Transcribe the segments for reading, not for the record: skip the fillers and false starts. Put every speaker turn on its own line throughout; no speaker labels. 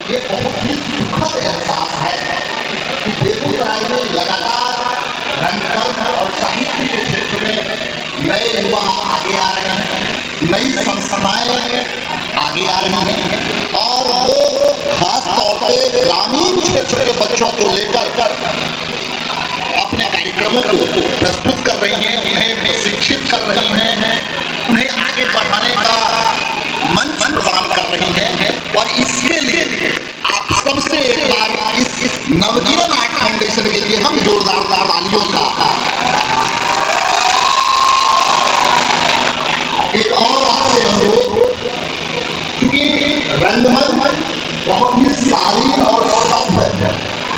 ये बहुत ही दुखद एहसास है कि बेगूसराय में लगातार रंगकर्म और साहित्य के क्षेत्र में नए युवा आगे आ रहे हैं, नई संस्थाएं आगे आ रही हैं और वो खास तौर पे ग्रामीण क्षेत्र के बच्चों को लेकर अपने कार्यक्रमों को प्रस्तुत कर रही हैं, उन्हें प्रशिक्षित कर रही हैं, उन्हें आगे बढ़ाने का मंच प्रदान कर रही हैं और इसके लिए आप सबसे एक बार इस नवजीवन आर्ट फाउंडेशन के लिए हम जोरदार तालियों का एक और आपसे अनुरोध, क्योंकि रंगमंच बहुत ही शालीन और सभ्य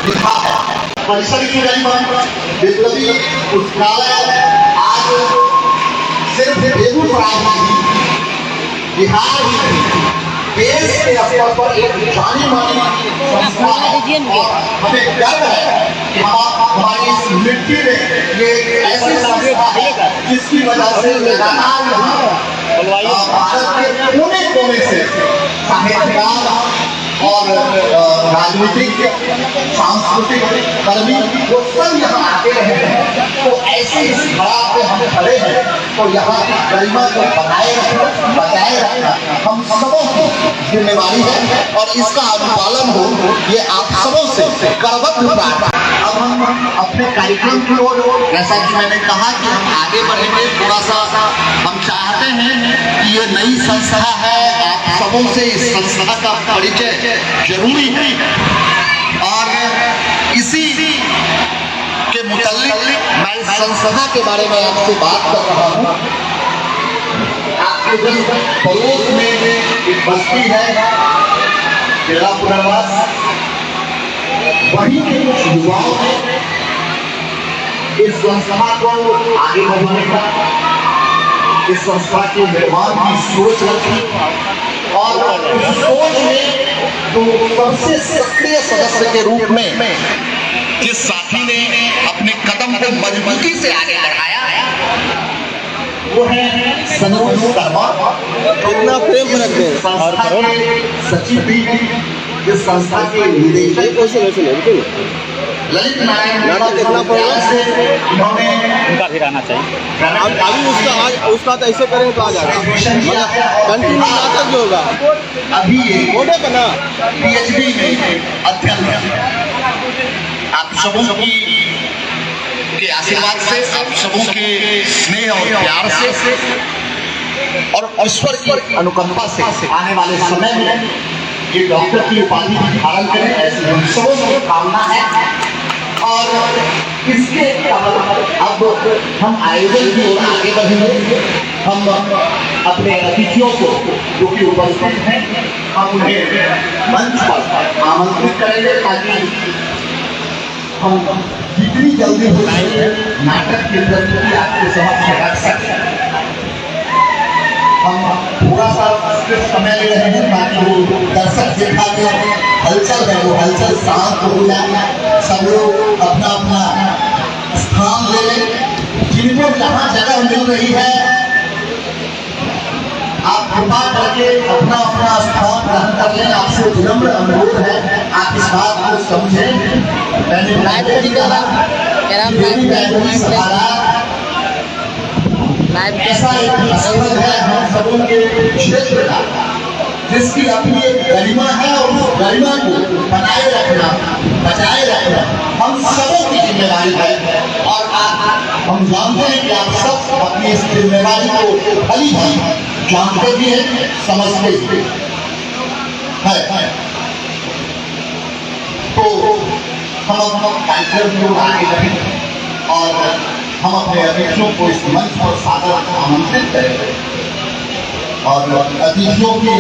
लिखा है। परिसर की विप्लवी पुस्तकालय आज सिर्फ बेगूसराय ही बिहार ही नहीं, देश के स्तर पर एक जानी मानी संस्था है और हमें गर्व है कि हमारी इस मिट्टी में ये ऐसी संस्था है जिसकी वजह से लगातार यहाँ भारत के कोने कोने से साहित्यकार और राजनीतिक सांस्कृतिक कर्मी वो सब यहाँ आते रहे हैं। तो ऐसे इस खड़ा पे हम खड़े हैं तो यहाँ की गरिमा को बनाए रखना हम सबों की जिम्मेवारी है और इसका अनुपालन हो ये आप सबों से करवत प्रार्थना। अब हम अपने कार्यक्रम की ओर, जैसा कि मैंने कहा कि हम आगे बढ़ेंगे, थोड़ा सा हम चाहते हैं कि ये नई संस्था है, आप सबों से इस संस्था का परिचय जरूरी है और इसी के मुताल्लिक मैं इस संस्था के बारे में आपसे बात कर रहा हूँ। आपके जिस पड़ोस में एक बस्ती है तेरा पुनर्वास, वहीं के कुछ युवाओं ने इस संस्था को आगे बढ़ाने का, इस संस्था के निर्माण की सोच रखी और उस सोच में जो सबसे सक्रिय सदस्य के रूप में जिस साथी ने अपने कदम को मजबूती से आगे बढ़ाया वो है सनोज शर्मा।
कितना प्रेम रखते हैं और
सचिव भी इस संस्था के निदेशक ललित नारायण
नाटक कितना पड़ेगा
से उन्होंने
उनका भी रहना चाहिए।
अभी उसका आज उसका तो ऐसे करेंगे तो आ जाएगा, कंटिन्यू नाटक जो होगा
अभी
मोटे बना
PhD में अध्ययन है। आप सबों की के आशीर्वाद से, आप सबों के स्नेह और प्यार से और ईश्वर की अनुकंपा से आने वाले समय में ये डॉक्टर की उपाधि धारण करें, ऐसी हम सबों की कामना है। और इसके अब हम आयोजन की ओर आगे बढ़ेंगे। हम अपने अतिथियों को जो कि उपस्थित हैं हम उन्हें मंच पर आमंत्रित करेंगे ताकि हम जितनी जल्दी हो सके नाटक की प्रस्तुति आपके समक्ष रख सकें। हम थोड़ा सा समय ले रहे हैं ताकि वो दर्शक देखा जो हलचल है वो हलचल शांत हो जाए, सब लोग अपना अपना स्थान ले लें। जिनको जहाँ जगह मिल रही है आप कृपा करके अपना अपना स्थान ग्रहण कर लें। आपसे विनम्र अनुरोध है, आप इस बात को समझें। मैंने ऐसा एक स्थल है हम सबों के क्षेत्र का जिसकी अपनी एक गरिमा है और उस गरिमा को बनाए रखना, बचाए रखना हम सबों की जिम्मेदारी है। और हम जानते हैं कि आप सब अपनी इस जिम्मेदारी को भली भांति जानते भी हैं, समझते भी है। तो हम कार्यक्रम को आगे बढ़ें और हम अपने अतिथियों को इस मंच पर सादर आमंत्रित करें और अतिथियों की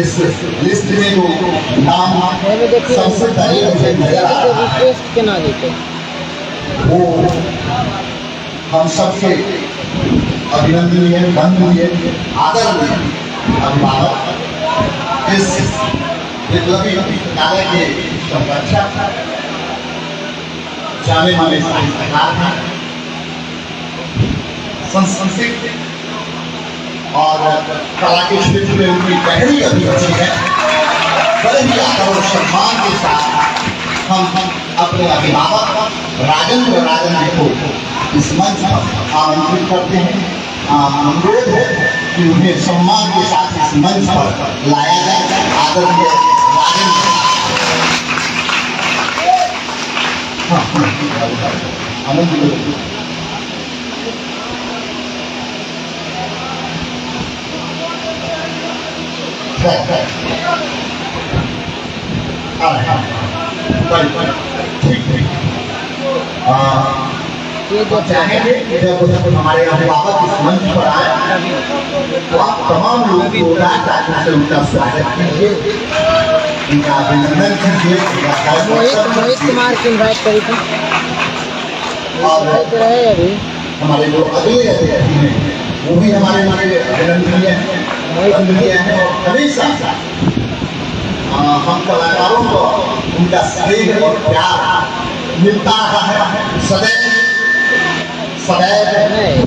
इस लिस्ट में जो नाम सबसे पहले मुझे नजर आ रहा है वो हम सबके अभिनंदनीय, वंदनीय, आदरणीय अभिभावक, इस विप्लवी पुस्तकालय के संरक्षक, जाने माने साहित्यकार हैं, सांस्कृतिक और कला के क्षेत्र में उनकी गहरी अभिरुचि है। बड़े ही आदर और सम्मान के साथ हम अपने अभिभावक राजेंद्र राजन जी को इस मंच पर आमंत्रित करते हैं। अनुरोध है कि उन्हें सम्मान के साथ इस मंच पर लाया जाए। आदरणीय राजेंद्र आनंद चाहेंगे जब हमारे अभिभावक इस मंच पर आए तो आप तमाम लोगों को राजधानी से उनका स्वागत कीजिए, उनका अभिनंदन कीजिए।
मोहित कुमार की इनवाइट करी थी
और
अभी
हमारे जो अगले अतिथि हैं वो भी हमारे अभिनंदनीय हैं और हमेशा हम कलाकारों को उनका स्नेह और प्यार मिलता रहा है। सदैव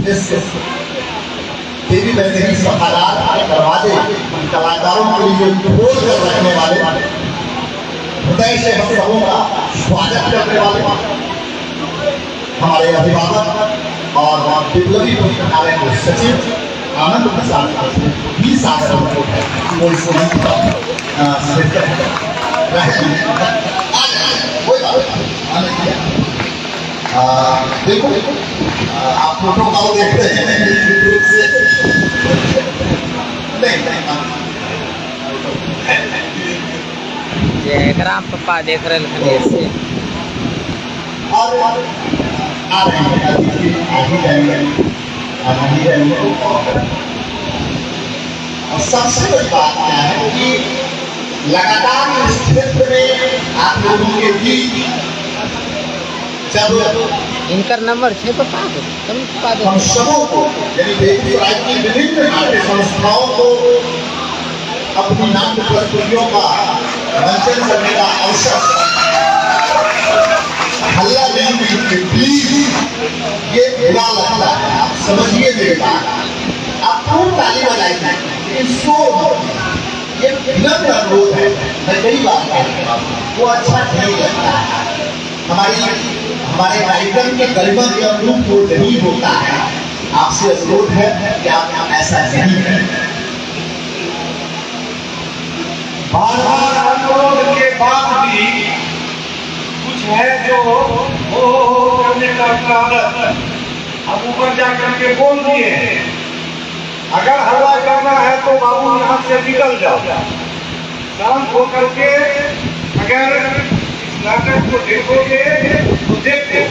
इस देवी वैसे सफादार दरवाजे कलाकारों के लिए खोल कर रखने वाले हृदय से हम सबों का स्वागत करने वाले हमारे अभिभावक और विप्लवी पुस्तकालय के सचिव आनंद प्रसाद भी सागर वो इस मंच पर देखो आप फोटो का देख रहे हैं
जयग्राम पप्पा देख रहे हैं
और आ रहे हैं अतिथि आ ही जाएंगे और सबसे बड़ी बात क्या है कि लगातार इस क्षेत्र में आप लोगों के बीच जब
इनका नंबर 6 पप्पा
हम सबों को यानी बेगूसराय की विभिन्न नाट्य संस्थाओं को अपनी नाट्य प्रस्तुतियों का मंचन करने का अवसर हल्ला नहीं मिलते प्लीज ये बुरा लगता है। आप समझिए मेरे बात, आप खूब ताली बजाइए लेकिन ये विनम्र अनुरोध है। मैं कई बार कहता हूँ वो अच्छा नहीं लगता है। हमारे कार्यक्रम के गरिमा के अनुरूप वो नहीं होता है। आपसे अनुरोध है कि आप ऐसा नहीं करें।
बार-बार अनुरोध के बाद भी कुछ है जो हो करने का आदत हम ऊपर जाकर के बोल दिए हैं। अगर हल्ला करना है तो बाबू यहाँ से निकल जाओ, शांत होकर के अगर नाटक को देखोगे तो देखो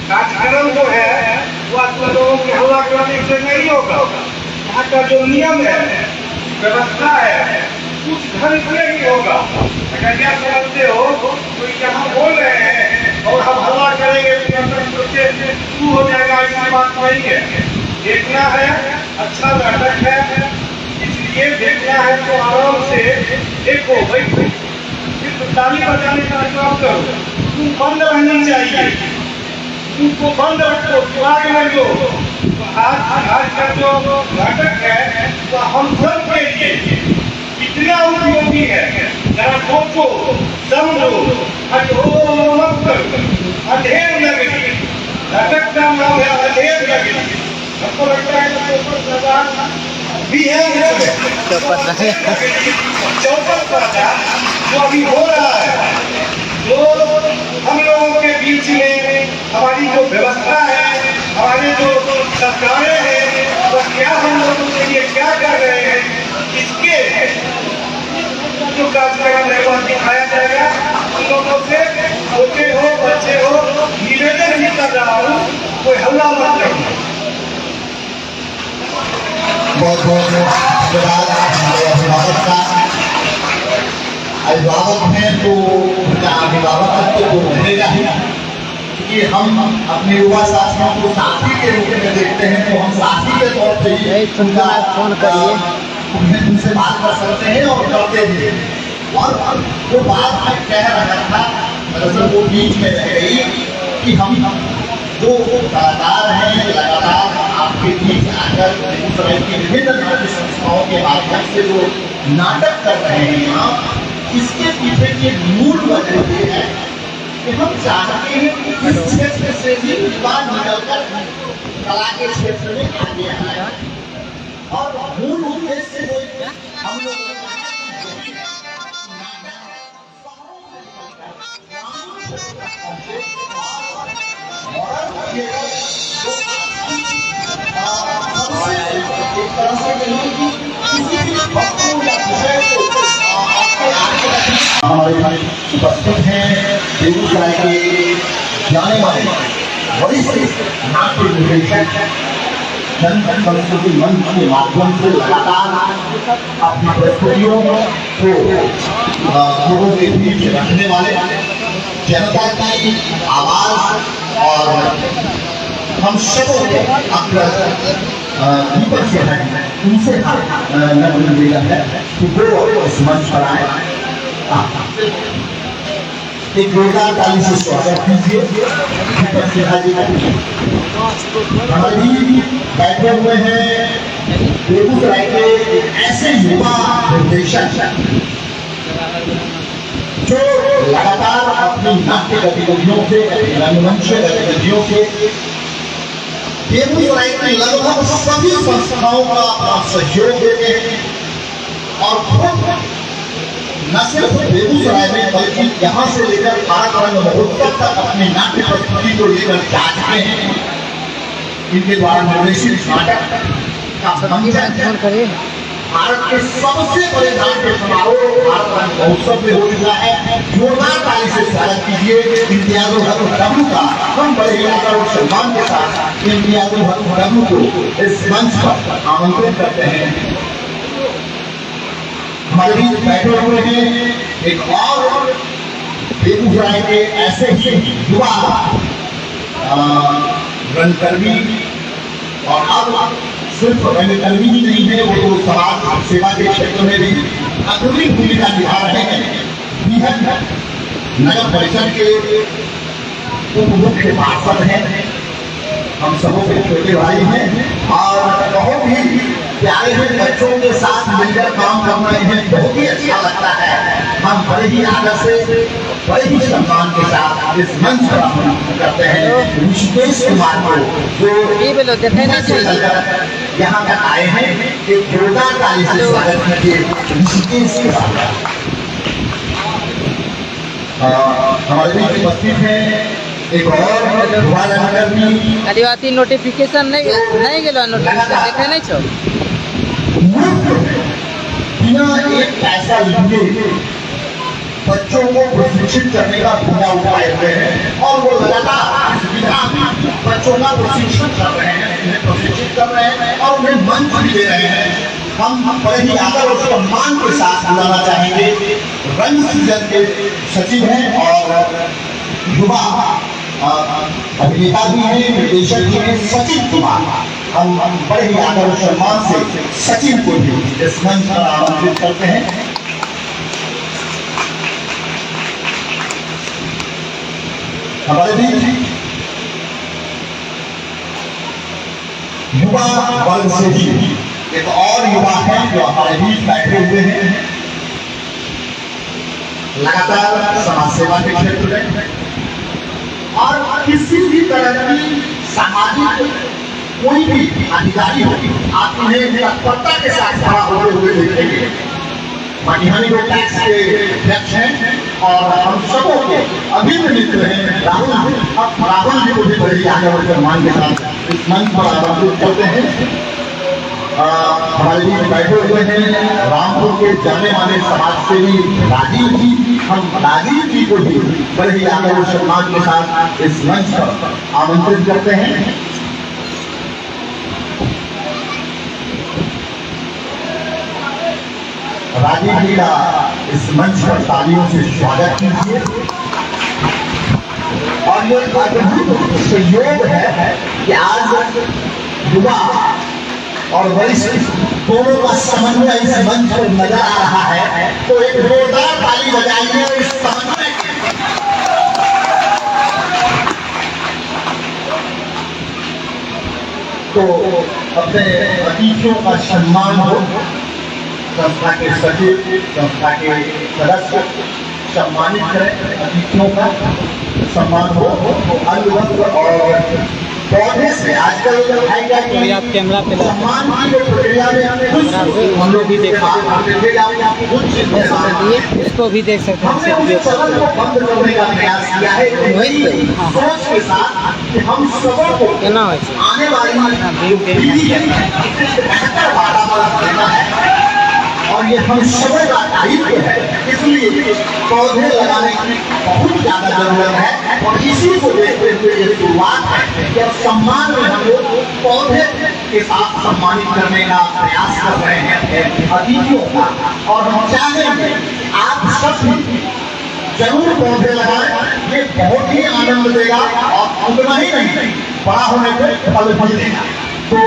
कार्यक्रम जो है वो आप लोगों के हल्ला करने से नहीं होगा। यहाँ का जो नियम है व्यवस्था है कुछ ढंग से ही होगा। अगर क्या समझते हो तो यहाँ बोल रहे हैं और हम हल्ला करेंगे तो शुरू हो जाएगा, ऐसी बात नहीं है। देखना है अच्छा नाटक है इसलिए देखना है तो आराम से देखो भाई, सिर्फ ताली बजाने का काम करो, तुम बंद रहनी चाहिए, तुमको बंद रखो, दिमाग में लो। आज का जो नाटक है तो हम सब के लिए इतना उपयोगी है। जरा सोचो समझो, अधेर लगेगी। नाटक का नाम है अधेर लगेगी। हमको लगता है भी है चौपट राजा जो अभी हो रहा है, जो हम लोगों के बीच में हमारी जो व्यवस्था है, हमारे जो सरकारें हैं वो क्या हम लोगों के लिए क्या कर रहे हैं, इसके जो कार्यक्रम है वह दिखाया जाएगा। हम लोगों से छोटे हो बच्चे हो निवेदन भी कर रहा हूँ, कोई हल्ला मत करो।
बहुत बहुत धन्यवाद हमारे अभिभावक का। अभिभावक हैं तो उनका अभिभावक तो रहेगा ही, क्योंकि हम अपने युवा साथियों को साथी के रूप में देखते हैं तो हम साथी के तौर पे ही उनका
फोन करिए,
उनसे बात कर सकते हैं और करते भी हैं। और जो बात मैं कह रहा था दरअसल वो बीच में रह गई कि हम जो कलाकार हैं लगातार आपके बीच लेकर बेगूसराय की विभिन्न नाट्य संस्थाओं के माध्यम से जो नाटक कर रहे हैं यहाँ, इसके पीछे की मूल वजह ये है कि हम चाहते हैं कि इस क्षेत्र से भी युवा निकलकर कला के क्षेत्र में आगे आए। और मूल उद्देश्य जो हम लोग हमारे उपस्थित हैं बेगूसराय के जाने माने वरिष्ठ नाट्य निर्देशक जन संस्कृति मंच के माध्यम से लगातार अपनी प्रस्तुतियों को लोगों के बीच रखने वाले, जनता की आवाज और हम सबों के दीपक से है उनसे नम्र निवेदन है कि वो इस मंच पर आए। एक जोरदार ताली से स्वागत कीजिए दीपक सिन्हा जी का। हमारे बैठे हुए हैं बेगूसराय के ऐसे युवा निर्देशक जो लगातार अपनी नाट्य गतिविधियों से, रंगमंच गतिविधियों से बेगूसराय की लगभग सभी संस्थाओं का अपना सहयोग देते हैं और खुद न सिर्फ बेगूसराय में बल्कि यहाँ से लेकर भारत रंग महोत्सव तक अपनी नाट्य प्रस्तुति को लेकर जाते हैं। इनके द्वारा निर्देशित नाटक का मंचन भारत के सबसे बड़े नाट्य समारोह भारत रंग महोत्सव में हो चुका है। जोरदार ताली से स्वागत कीजिए इम्तियाजुल हक डब्लू का। हम बड़े ही आदर और सम्मान के साथ इम्तियाजुल हक डब्लू को इस मंच पर आमंत्रित करते हैं। हमारे बीच बैठे हुए हैं एक और बेगूसराय के ऐसे ही युवा रंगकर्मी, और अब सिर्फ रंगकर्मी ही नहीं है, वो तो समाज सेवा के क्षेत्र में भी अग्रणी भूमिका निभा रहे हैं। नगर परिषद के उप मुख्य पार्षद हैं, हम सबों के छोटे भाई हैं और बहुत ही प्यारे हैं। बच्चों के साथ मिलकर काम करना इन्हें बहुत ही अच्छा लगता है। हम बड़े ही आदर से, बड़े ही सम्मान के साथ इस मंच पर करते हैं ऋषिकेश कुमार को, जो यहाँ तक आए हैं। एक जोरदार ताली से स्वागत कीजिए ऋषिकेश कुमार का। हमारे बीच उपस्थित हैं एक और
आदिवासी नोटिफिकेशन नहीं गेलो, नोटिफिकेशन देखे नहीं छो।
बिना एक पैसा लिए बच्चों को प्रशिक्षित करने का पूरा उपाय हुए हैं और वो लगातार बच्चों का प्रशिक्षण कर रहे हैं, उन्हें प्रशिक्षित कर रहे हैं और उन्हें मंच भी दे रहे हैं। हम बड़े ही आदर और सम्मान के साथ बुलाना चाहेंगे रंग सीजन के सचिव हैं और युवा अभिनेता भी हैं, निर्देशक भी हैं, सचिव कुमार। हम बड़े ही आदर और सम्मान से सचिव को भी इस मंच पर आमंत्रित करते हैं। हमारे बीच युवा वर्ग से भी एक और युवा है जो हमारे बीच बैठे हुए हैं, लगातार समाज सेवा के क्षेत्र में और किसी भी तरह की सामाजिक कोई भी अधिकारी हो, आप उन्हें तत्परता के साथ खड़ा होते हुए देखेंगे। मटिहानी रोड टैक्स के अध्यक्ष हैं और हम सबों के अभिन्न मित्र हैं राहुल। अब राहुल जी को भी बड़ी आदर और सम्मान के साथ इस मंच पर आमंत्रित करते हैं। हमारे बीच बैठे हुए हैं रामपुर के जाने माने समाज सेवी राजीव जी। हम राजीव जी को भी बड़े ही आदर और सम्मान के साथ इस मंच पर आमंत्रित करते हैं। राजीव जी का इस मंच पर तालियों से स्वागत कीजिए। और ये सहयोग है कि आज युवा और वरिष्ठ दोनों का समन्वय इस मंच पर नजर आ रहा है, तो एक जोरदार ताली बजाइए इस समन्वय के। तो अपने अतिथियों का सम्मान हो, संस्था के सचिव, संस्था के सदस्य सम्मानित करें, अतिथियों का सम्मान हो, अन्न वस्त्र और पौधे से आजकल है क्या कि
आप कैमरा पे ला
सम्मान की जो प्रक्रिया में कुछ हम लोग भी देख सकते
हैं, इसको भी देख सकते
हमने
हैं।
उस चलन को बंद करने का प्रयास किया है, सोच के साथ कि हम सबों को
केना होइ छै
आने वाली पीढ़ी है बेहतर वातावरण देना है और ये हम सबों का दायित्व है। इसलिए पौधे लगाने की बहुत ज्यादा जरूरत है और इसी को देखते हुए ये शुरुआत है कि अब सम्मान में हम लोग पौधे के साथ सम्मानित करने का प्रयास कर रहे हैं अतिथियों का। और हम चाहेंगे आप सब भी जरूर पौधे लगाएं, ये बहुत ही आनंद देगा और उतना ही नहीं, बड़ा होने पर फल भी देगा। तो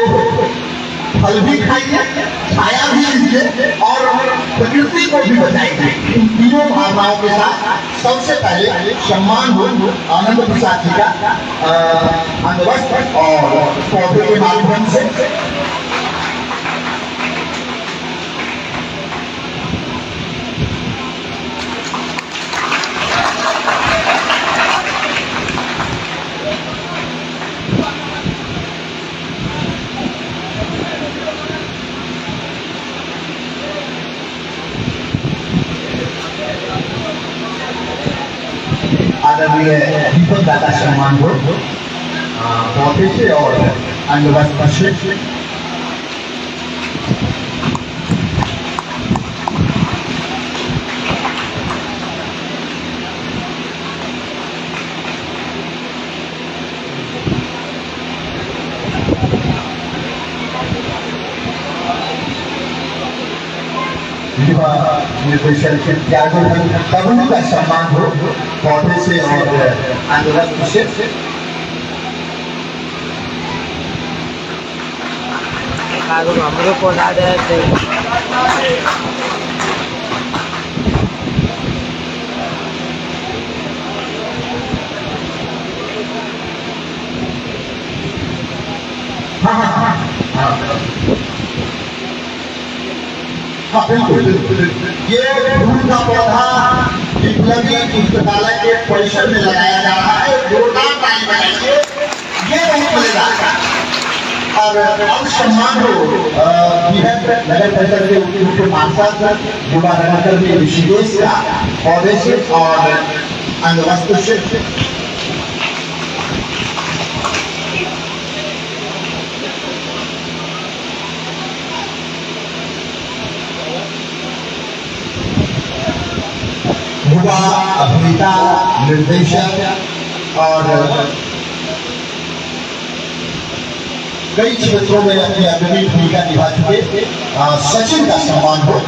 फल भी खाइए, छाया भी लीजिए और प्रकृति को भी बचाइए। इन तीनों भावनाओं के साथ सबसे पहले सम्मान हो आनंद प्रसाद जी का अंगवस्त्र और पौधे के माध्यम से। आदरणीय दीपक दादा सम्मान हो पौधे से और अंगवस्त्र से। युवा निर्देशन के त्यागों तरुणी का सम्मान हो पौधे से और अंगवस्त्र से।
हमरो पौधा दे
हाँ बिल्कुल, ये फूल का पौधा विप्लवी पुस्तकालय के परिसर में लगाया जा रहा है। जोरदार ताली बजाइए, ये बहुत मजेदार है। और अब सम्मान हो नगर परिषद के उप पार्षद युवा रंगकर में ऋषिकेश का पौधे से और अंगवस्त्र से। युवा अभिनेता, निर्देशक और कई क्षेत्रों में अपनी अग्रणी भूमिका निभा चुके सचिन का सम्मान हो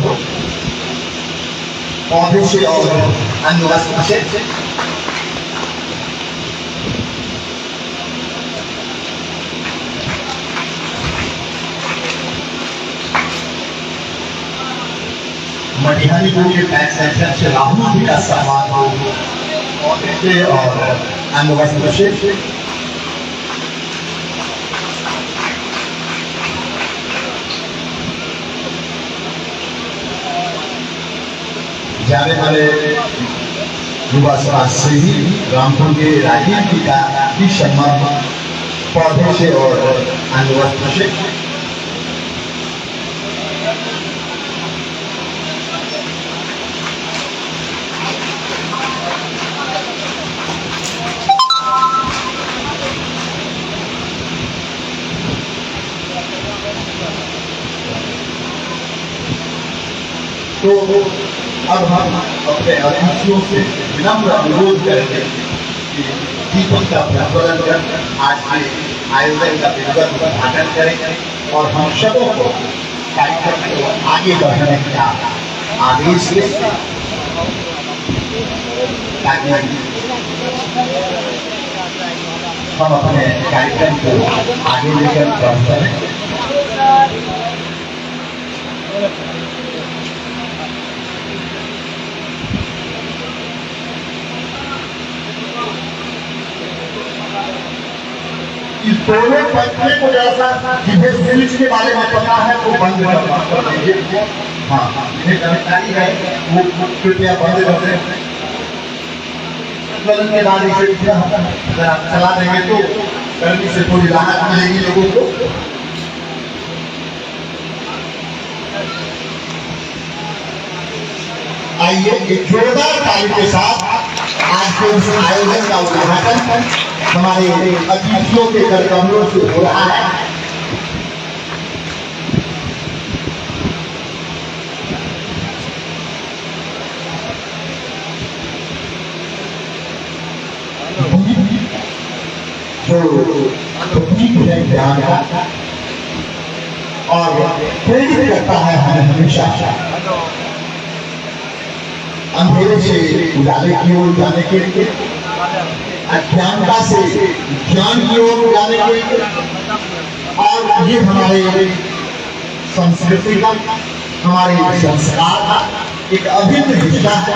पौधे से और अंगवस्त्र से। मटिहानी के बैंक सेक्शन से राहुल जी का सम्मान हो पौधे से और अंगवस्त्र से। जाने वाले युवा समाज सेवी रामपुर के राजीव जी का भी सम्मान पौधे से और अंगवस्त्र से। तो अब हम अपने अतिथियों से विनम्र अनुरोध करेंगे कि दीपक का प्रज्वलन कर आज के आयोजन का विधिवत उद्घाटन करें और हम सबों को कार्यक्रम को आगे बढ़ाने का आदेश दें ताकि हम अपने कार्यक्रम को आगे लेकर बढ़ सकें। इस दोनों पत्नी को जैसा जिन्हें स्विच के बारे में पता है वो बंद कर दीजिए। हाँ, जिन्हें जानकारी है वो कृपया बंद कर दें। के बाद इसे अगर आप चला देंगे तो गर्मी से थोड़ी राहत मिलेगी लोगों को। आइए एक जोरदार ताली के साथ आज के इस आयोजन का उद्घाटन हमारे अतिथियों के करकमलों से हो रहा है। जो प्रतीक है ज्ञान का और प्रेरित करता है हमें हमेशा अंधेरे से उजाले की ओर जाने के लिए, अज्ञानता से ज्ञान की ओर जाने के लिए। और ये हमारे संस्कृति का, हमारे संस्कार का एक अभिन्न हिस्सा है।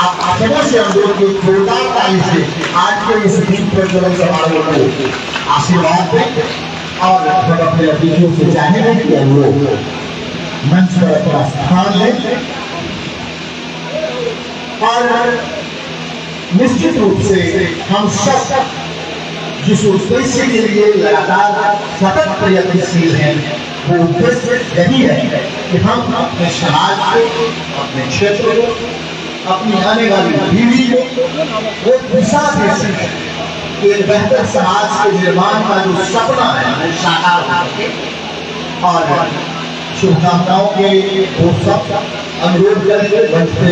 आप अपनों से अनुरोध को जोरदार ताली से आज के इस दीप प्रज्वलन समारोह को आशीर्वाद दें और अपने अतिथियों से चाहेंगे कि वो मंच पर अपना स्थान लें। और निश्चित रूप से हम सब जिस उद्देश्य के लिए लगातार सतत प्रयत्नशील हैं वो उद्देश्य यही है कि हम अपने समाज को, अपने क्षेत्र को, अपनी आने वाली पीढ़ी को वो दिशा दे सकें। एक बेहतर समाज के निर्माण का जो सपना है वो साकार हो सके। और शुभकामनाओं के वो सब अनुरोध करेंगे मंच पे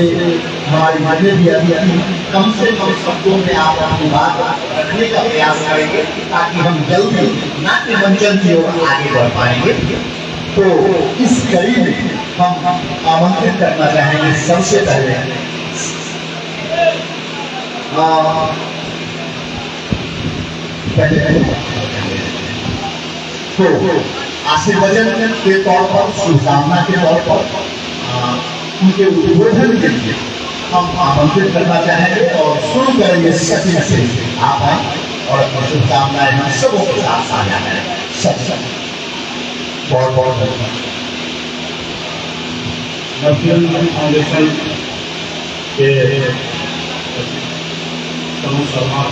हमारी जितने भी अतिथि कम से कम शब्दों में आप अपनी बात रखने का प्रयास करेंगे ताकि हम जल्दी नाट्य मंचन की ओर आगे बढ़ पाएंगे। तो इस कड़ी में हम आमंत्रित करना चाहेंगे सबसे पहले तो आशीर्वचन के तौर पर, शुभकामना के तौर पर उनके उद्बोधन के लिए हम आमंत्रित करना चाहेंगे और शुरू करेंगे सचिन से। आप आए और अपनी शुभकामनाएं हम सबों के साथ साझा करें। सच बहुत बहुत धन्यवाद।
नवजीवन फाउंडेशन के समूह शर्मा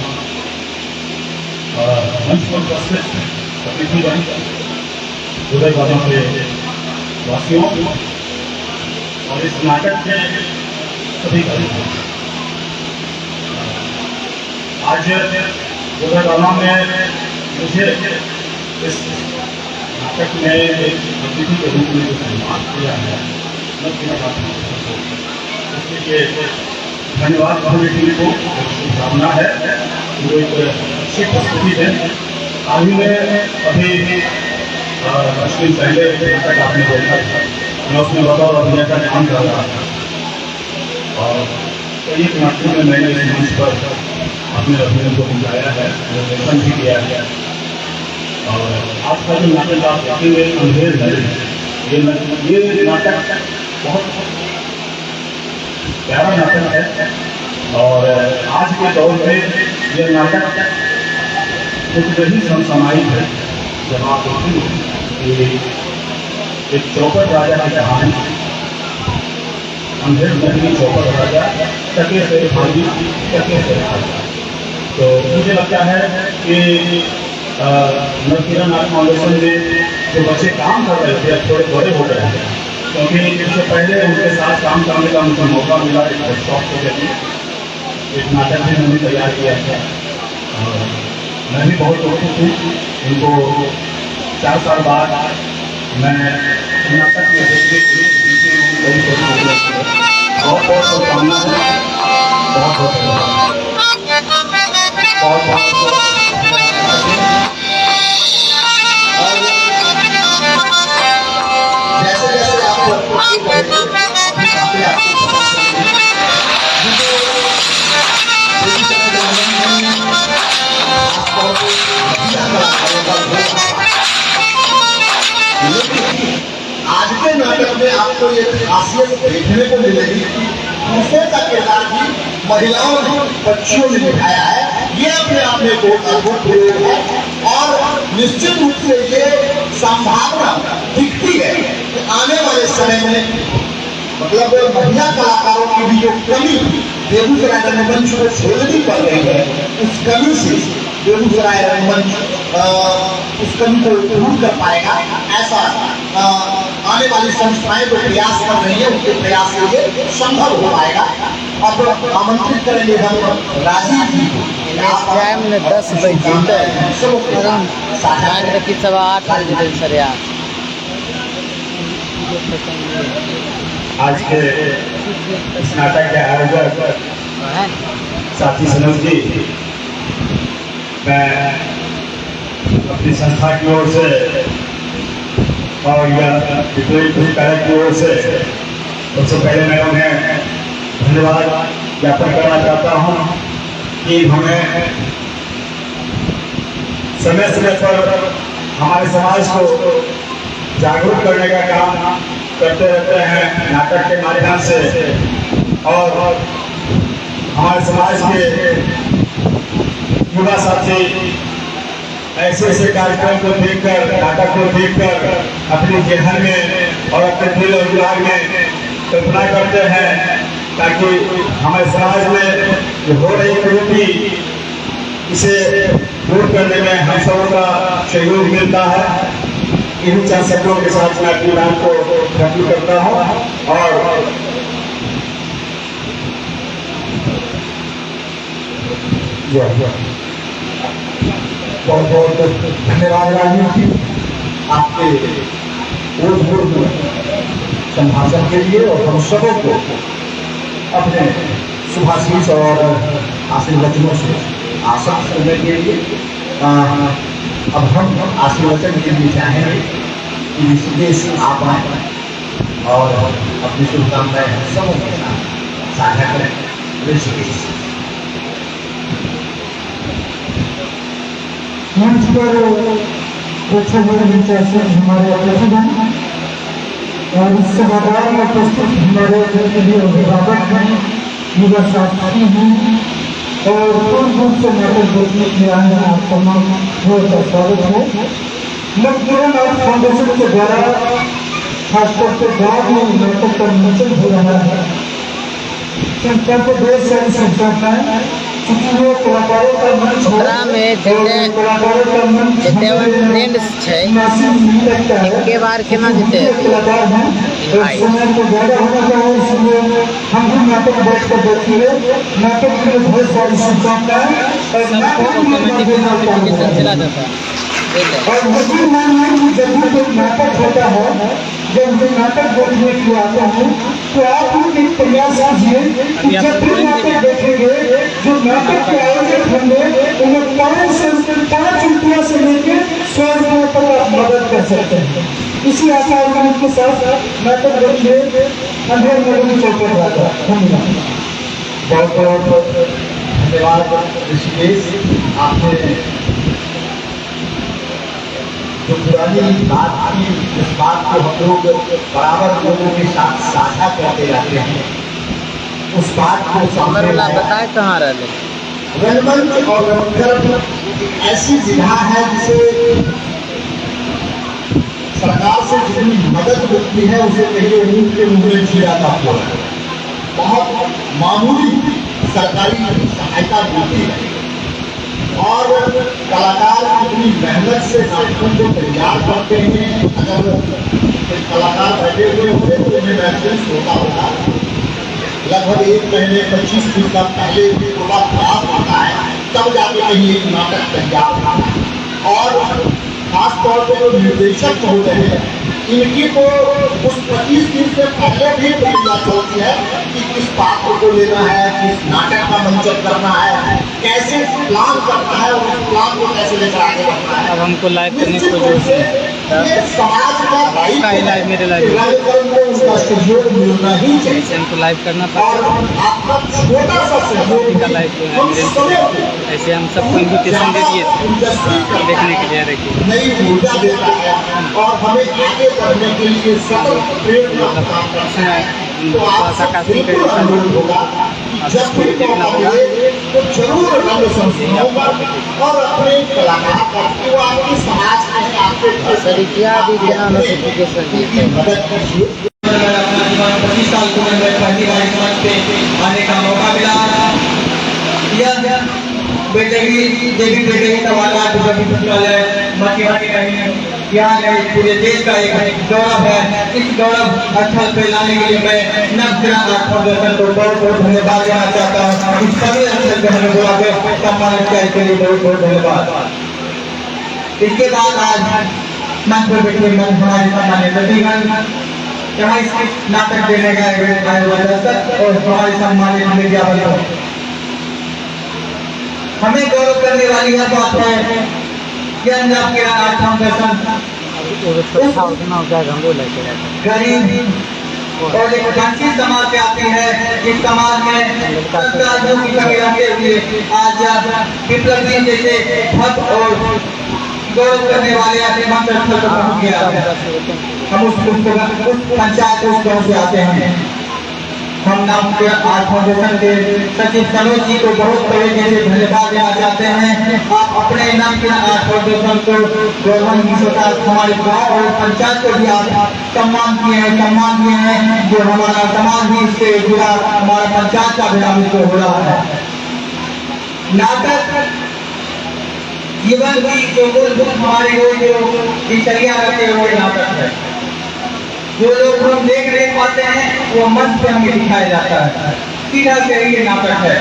मंच पर उपस्थित अतिथिगण, उदय बाबा के वासियों और इस नाटक के सभी कलाकारों, आज उदय बाबा में मुझे इस नाटक में एक अतिथि के रूप में जो सम्मान किया है, इसलिए धन्यवाद कमेटी को, शुभकामना है। जो एक अच्छी प्रस्तुति है। हाल ही में अभी कुछ दिन पहले नाटक आपने देखा था, मैं उसमें बतौर अभिनय का काम कर रहा था और कई नाटकों में मैंने इस मंच पर अपने अभिनय को दिखाया है, निर्देशन भी किया है। और आज का जो नाटक आप देखेंगे अंधेर है, ये नाटक बहुत प्यारा नाटक है। और आज के दौर में ये नाटक कुछ ही समसामयिक है। जब आप देखेंगे एक चौपट राजा की कहानी, अंधेर नगरी चौपट राजा, टके से भागी, टके से भागा। तो मुझे लगता है कि नवजीवन फाउंडेशन में जो बच्चे काम कर रहे थे थोड़े बड़े हो गए हैं, क्योंकि इससे पहले उनके साथ काम करने का मुझे मौका मिला एक वर्कशॉप के जरिए। एक नाटक भी मैंने तैयार किया था और मैं भी बहुत खुश हूँ। उनको 4 साल बाद मैं नाटक में देखने के लिए बहुत बहुत शुभकामना है। बहुत बहुत धन्यवाद। बहुत बहुत
जैसे जैसे आज के नाटक में आपको ये खासियत देखने को मिलेगी कि दूसरे का किरदार भी महिलाओं ने, बच्चियों ने निभाया है। ये अपने आप में बहुत अद्भुत प्रयोग है और निश्चित रूप से ये संभावना दिखती है कि आने वाले समय में मतलब महिला कलाकारों की भी जो कमी बेगूसराय रंगमंच को झेलनी पड़ रही है, उस कमी से बेगूसराय रंगमंच उस कमी को दूर कर पाएगा, ऐसा आने वाली संस्थाएं जो प्रयास कर रही है उनके प्रयास से ये संभव हो पाएगा। अब आमंत्रित करेंगे हम राजीव जी को।
टाइम 10 बजे की 8:15 बजे सर यार
आज के इस नाटक के आयोजक साथी सनोज जी, मैं अपनी संस्था की ओर से और यह विपरीत कार्य की ओर से सबसे पहले मैं उन्हें धन्यवाद ज्ञापन करना चाहता हूँ कि हमें समय समय पर हमारे समाज को जागरूक करने का काम करते रहते हैं नाटक के माध्यम से, और हमारे समाज के युवा साथी ऐसे ऐसे कार्यक्रम को देखकर, नाटक को देखकर अपने जेहन में और अपने दिल और दिमाग में कल्पना करते हैं, ताकि हमारे समाज में हो रही कुरीति इसे दूर करने में हम सबों का सहयोग मिलता है। इन चार शब्दों के साथ मैं अपनी बात को खत्म करता हूँ और
बहुत बहुत धन्यवाद राजीव जी आपके ओतप्रोत संभाषण के लिए, और हम सबों को अपने शुभाशीष और आशीर्वचनों से आश्वस्त करने के लिए अब हम आशीर्वचन के लिए चाहेंगे कि ऋषिकेश आप आए और अपनी शुभकामनाएं हम सबों के साथ साझा करें। ऋषिकेश
मंच पर हमारे प्रेसिडेंट और इस सभागार में उपस्थित हमारे अभिभावक हैं, युवा साथी हैं और दूर दूर से नाटक देखने के आए हैं, आप तमाम का स्वागत है। लक्ष्मण आर्ट फाउंडेशन के द्वारा खासतौर से गाँव में नाटक का मंचन हो रहा है। संस्था को ढेर सारी संस्थाएं चूंकि वो कलाकारों का मंच है, कलाकारों का मंच
के बार केना जीते
कलाकार हैं तो समय को ज्यादा होना चाहिए, इसलिए हम भी नाटक बैठ कर देखिए। नाटक में बहुत सारी शुभकामनाएं और जब भी कोई नाटक होता है, जब ये नाटक देखने के आता है तो आप लोग एक प्रयास कीजिए कि जब भी नाटक देखेंगे, जो नाटक के आयोजक होंगे उन्हें 5 रुपया से लेकर 100 रुपये तक आप मदद कर सकते हैं। इसी आशा उम्मीद के साथ नाटक देखिए। अंधेर में चौपट राजा। धन्यवाद।
बहुत बहुत धन्यवाद ऋषिकेश, आपने जो पुरानी बात की, उस बात को हम लोग बराबर लोगों के साथ साझा करते रहते हैं, उस बात को सामने
बताए कहाँ रहे।
रंगमंच और रंगकर्म ऐसी विधा है जिसे सरकार से जितनी मदद मिलती है उसे कहिए ऊँट के मुँह में छीड़ा का फल, बहुत मामूली सरकारी सहायता मिलती है। और कलाकार कितनी मेहनत से नाटकों को तैयार करते हैं, अगर कलाकार बैठे हुए होंगे तो उन्हें महसूस होता होगा लगभग 1 महीने 25 दिन का पहले पूर्वाभ्यास होता है, तब जाके कहीं एक नाटक तैयार होता है। और खास तौर पर जो निर्देशक होते हैं इनकी तो उस 25 दिन से पहले भी प्रक्रिया चलती है कि किस पात्र को लेना है, किस नाटक का मंचन करना है, कैसे प्लान करना है और उस प्लान को कैसे लेकर आगे बढ़ना है।
अब हमको लाइव करने की कोशिश
ये समाज का
लाइव मेरे लाइव
को उसका सहयोग मिलना ही चाहिए।
ऐसे हमको लाइव करना
और
पड़ता
आपका छोटा सा सहयोग
का लाइव ऐसे हम सबको इन्विटेशन दे दिए थे देखने के लिए। रखिए
नई ऊर्जा देता है और हमें आगे बढ़ने के लिए सतत प्रेरणा प्रदान करता है। तो आप बिल्कुल अनुरोध होगा जब भी मौका मिले तो जरूर रंग संस्कृतियों पर और अपने कलाकार करके वो आपके समाज में आपके
सर क्या भी क्या नोटिफिकेशन
की मदद कीजिए।
अपना जीवन 25 साल की उम्र में पहली बार मंच पे आने का मौका मिला। यह बेटगी देवी बेटगी तवाला गुजराती पुस्तकालय मटियानी नहीं यहाँ नहीं पूरे देश का एक गौरव है। इस गौरव स्थल पे लाने के लिए मैं नवग्रह आर्ट फाउंडेशन को बहुत बहुत धन्यवाद देना चाहता हूँ। इस सभी स्थल पे हमें बुला के सम्मानित किया, इसके लिए बहुत बहुत धन्यवाद। इसके बाद आज मंच पर बैठे मन हमारे सम्मानित अतिथिगण यहाँ इस नाटक देने गए हुए दर्शक और हमारे सम्मानित मीडिया वालों, हमें गौरव करने वाली यह बात है कि नवग्रह आर्ट फाउंडेशन गरीब और एक वंचित समाज से आती है। इस समाज में संसाधनों की कमी रहते हुए आज विप्लव जी जैसे भक्त और गौरव करने वाले ऐसे मंच स्थल पर पहुंच गया है। हम उस पंचायत उस गाँव से आते हैं। हम नवग्रह आर्ट फाउंडेशन के सचिव सनोज जी को बहुत तरीके से धन्यवाद देना चाहते हैं। आप अपने नवग्रह आर्ट फाउंडेशन को गवर्नमेंट हमारे गाँव और पंचायत को भी आप सम्मान किए हैं जो हमारा समाज भी इससे जुड़ा, हमारा पंचायत का भी नाम इसको हो रहा है। नाटक जीवन की जो मूलभूत हमारे जो दिनचर्या रहते हैं वो नाटक है। जो लोग हम देख नहीं पाते हैं वो मंच पे हमें दिखाया जाता है। सीधा से ये नाटक है।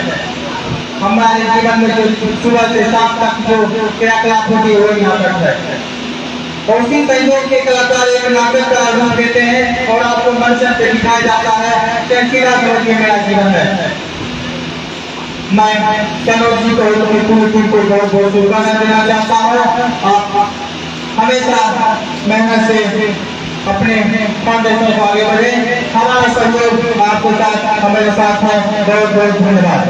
हमारे जीवन में जो सुबह से शाम तक जो क्रियाकलाप होती है वही नाटक है। और उसी सहयोग के कलाकार एक नाटक का रूप देते हैं और आपको मंच पे दिखाया जाता है। सीधा समझिए मेरा जीवन है। मैं सनोज जी को पूरी टीम को बहुत बहुत शुभकामनाएं देना चाहता हूँ। आप हमेशा मेहनत से अपने फाउंडेशन को आगे बढ़े। हमारा सहयोग आपके साथ हमारे साथ है। बहुत बहुत धन्यवाद।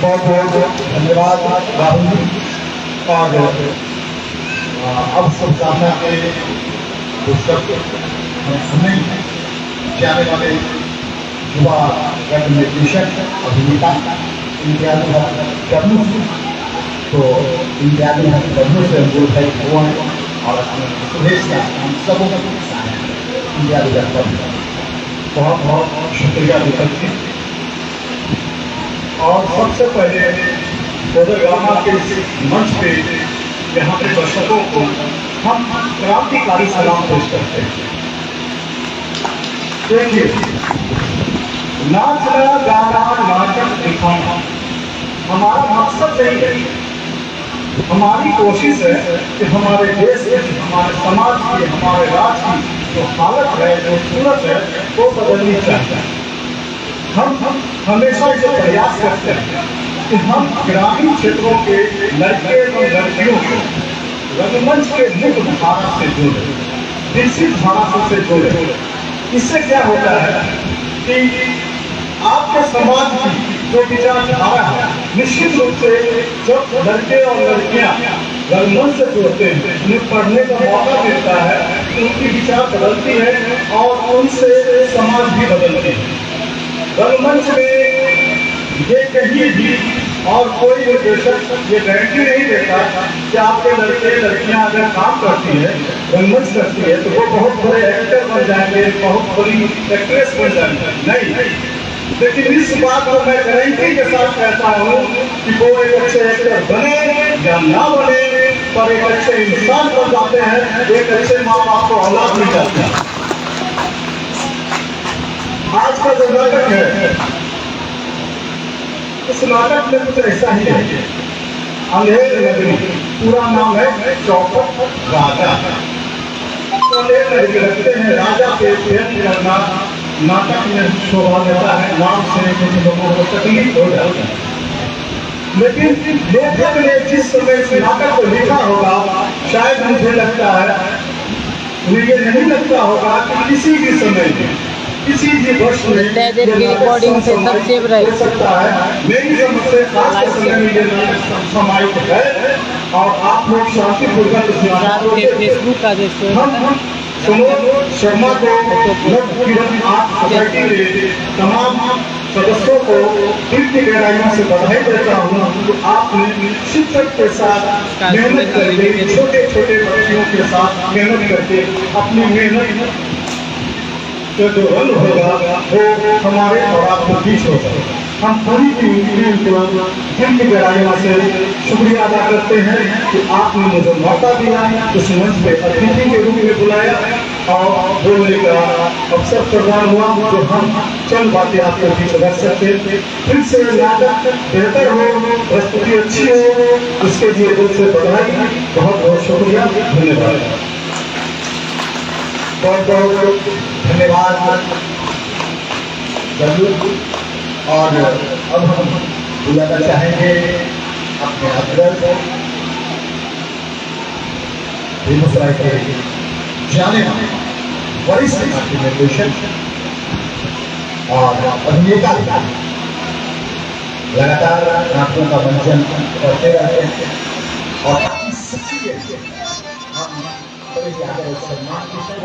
बहुत बहुत धन्यवाद राहुल जी। और अब शुभकामना के पुस्तक हम सुनेंगे जाने वाले युवा रंग निर्देशक अभिनेता इम्तियाज डब्लू। तो इम्तियाज डब्लू से अनुरोध है वो और अपने शुभेच्छा हम सबों का इम्तियाज डब्लू।
बहुत बहुत शुक्रिया दीपक जी। और सबसे पहले बोधगामा के इस मंच पे यहाँ के दर्शकों को हम क्रांतिकारी सलाम पेश करते हैं। देखिए, नाचना गाना नाटक दिखाना हमारा मकसद नहीं है। हमारी कोशिश है कि हमारे देश की, हमारे समाज की, हमारे राज्य की जो हालत है, जो सूरत है, वो बदलनी चाहिए। हम हमेशा ये प्रयास करते हैं कि हम ग्रामीण क्षेत्रों के लड़के और लड़कियों को रंगमंच के मुख्य धारा से जोड़े, विकसित धारा से जोड़े। इससे क्या होता है कि आपके समाज की जो विचारधारा है, निश्चित रूप से जब लड़के और लड़कियां रंगमंच से जुड़ते हैं, उन्हें पढ़ने का मौका मिलता है, तो उनकी विचार बदलती है और उनसे समाज भी बदलती है। रंगमंच में ये कहीं भी और कोई निर्देशक ये गारंटी नहीं देता कि आपके लड़के लड़कियां अगर काम करती है, रंगमंच करती है, तो वो बहुत बड़े एक्टर बन जाएंगे, बहुत बड़ी एक्ट्रेस बन जाएंगे। नहीं, लेकिन इस बात को मैं गारंटी के साथ कहता हूँ कि वो एक अच्छे एक्टर बने या ना बने, पर एक अच्छे इंसान बन जाते हैं, एक अच्छे माँ बाप को औलाद मिल जाती है। आज का जो नाटक है, इस नाटक में कुछ ऐसा ही है। अंधेर नगरी पूरा नाम है चौपट राजा। अंधेर नगरी रखते हैं राजा के प्रेम करना नाटक में शोभा देता है। नाम से कुछ लोगों को तकलीफ हो जाता है, लेकिन लेखक ने जिस समय इस नाटक को लिखा होगा, शायद मुझे लगता है, मुझे ये नहीं लगता होगा कि किसी भी समय में, किसी भी वर्ष में
रिकॉर्डिंग से सब सेव
हो सकता है। मेरी समझ से आज के समय में ये नाटक समाहित है और आप लोग शांतिपूर्वक इस नाटक को
फेसबुक का जैसे
हम सनोज शर्मा को नव किरण आर्ट सोसाइटी ने तमाम
सदस्यों को दिल की गहराइयों से बधाई देता हूँ कि आपने शिक्षक के साथ मेहनत करके, छोटे छोटे बच्चियों के साथ मेहनत करके अपनी मेहनत का जो रंग होगा वो हमारे और आपके बीच होगा। हम पूरी टीम को दिल की गहराइयों से शुक्रिया अदा करते हैं कि आपने मुझे मौका दिया, इस मंच पे अतिथि के रूप में बुलाया और बोलने का अवसर प्रदान हुआ, जो हम चंद बातें आपके बीच रख सकते। फिर से नाटक बेहतर हो, प्रस्तुति अच्छी हो, इसके लिए दिल से बधाई, बहुत बहुत शुक्रिया, धन्यवाद।
बहुत बहुत धन्यवाद जरूर। और अब हम बुलाना चाहेंगे अपने अग्रज बेगूसराय के जाने माने वरिष्ठ नाट्य निर्देशक और अभिनेता, लगातार नाटकों का मंचन करते रहते हैं और हम बड़े आदर और सम्मान के साथ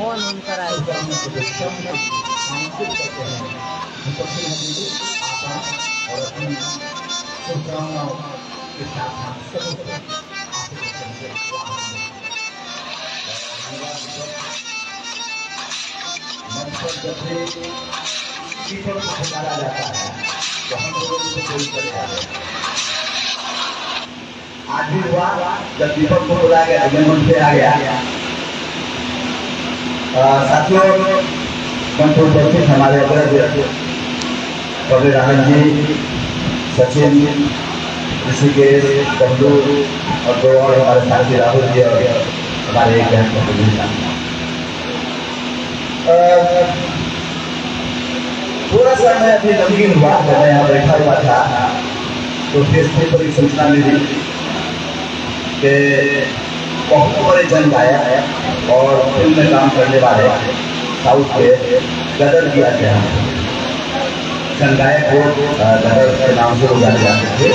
और अपनी शुभकामनाओं के साथ हम सबको मंच पर जब भी दीपक को पुकारा जाता है तो हम लोगों को कोई कर जाते हैं। आज भी हुआ जब दीपक को बुलाया गया तो मैं मंच पे आ गया। साथियों, मंच पर उपस्थित हमारे अग्रज कवि राहल जी, सचिन, ऋषिकेश, बंधु और दो और हमारे साथी राहुल जी और हमारे एक बहन थोड़ा सा मैं अभी नमकीन हुआ जब मैं यहाँ बैठा हुआ था तो फेसबुक पर एक सूचना मिली कि बहुत बड़े जन गायक और फिल्म में काम करने वाले साउथ के गदर किया गया संगायक को गदर के नाम से वो जाने जाते थे।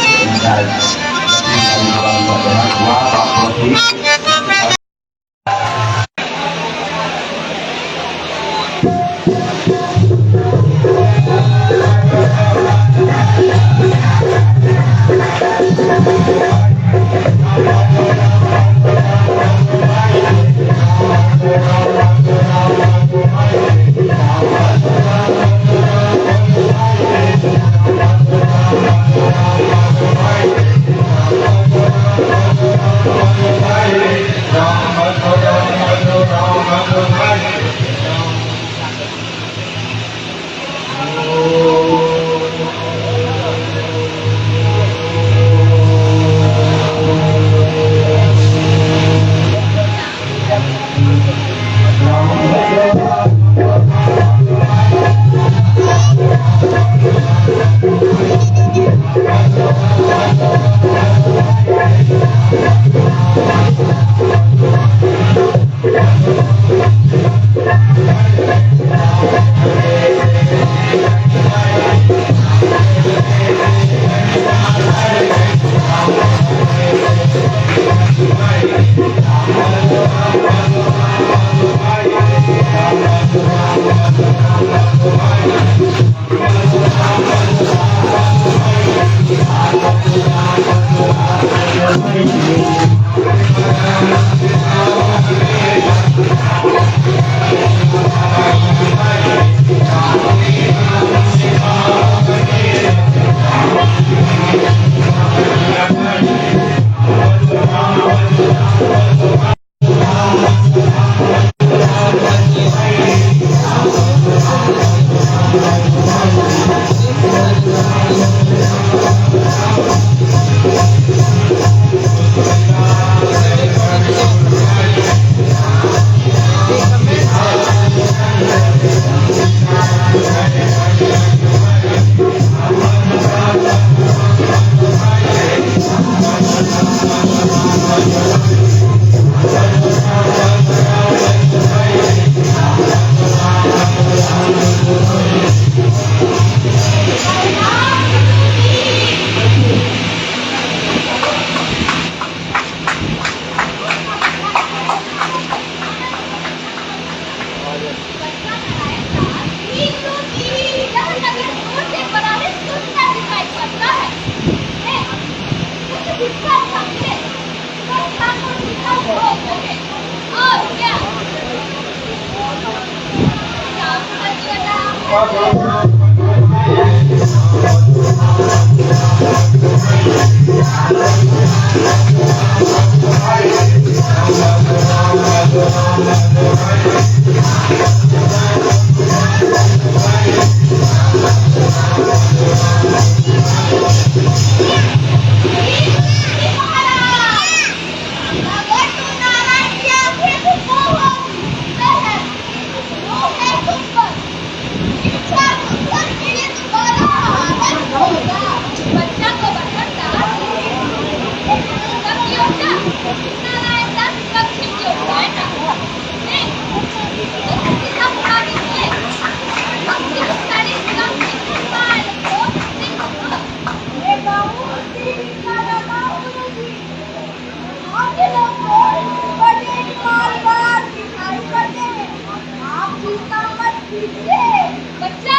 बच्चा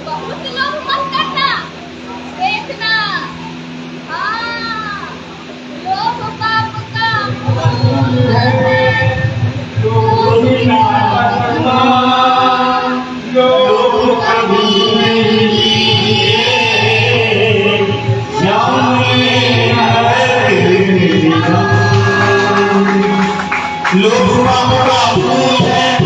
बहुत लोग मत करना, देखना। हाँ, लोग बाप का मूल है, लोग कभी
लोग बाप का फूल है,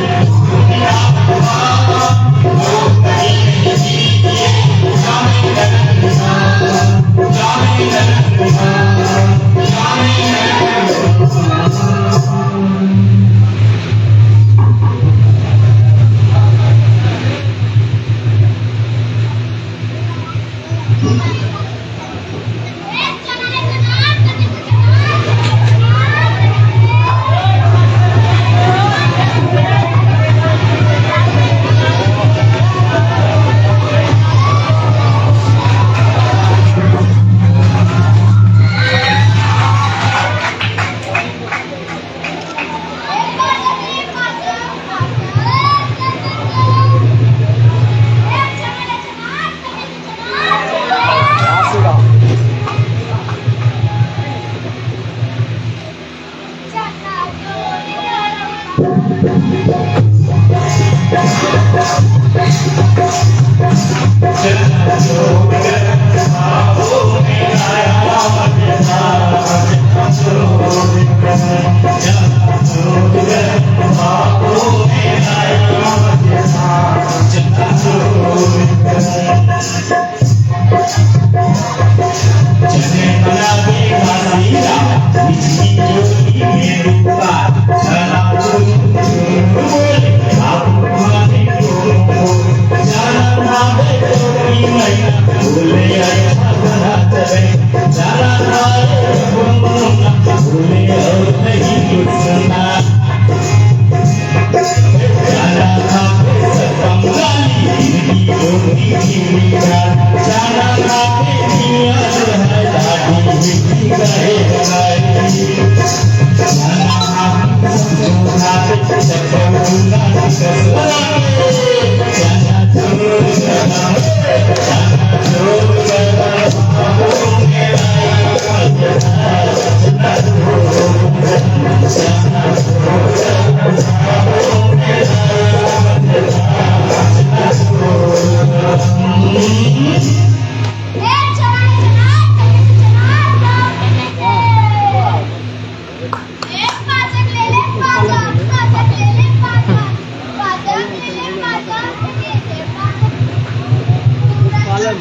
पालन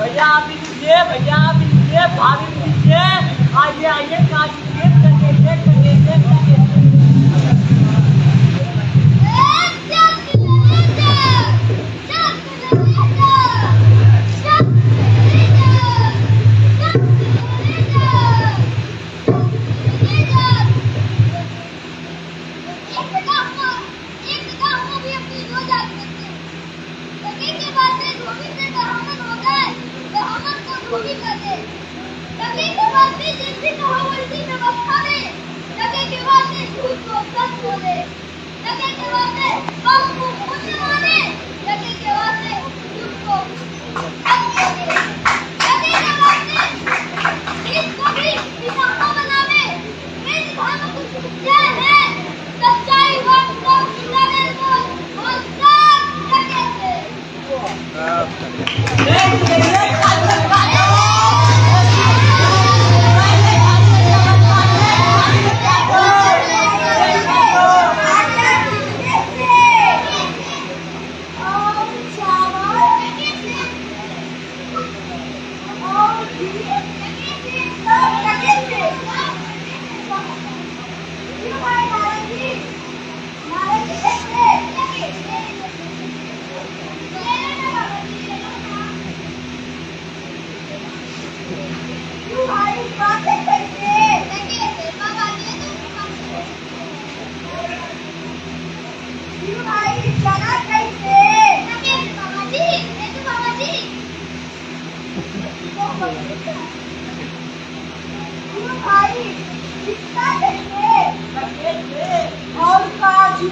भैया आप भी दीजिए, भैया आप भी दीजिए, भाभी भी दीजिए, आइए आइए काट दीजिए, और काजू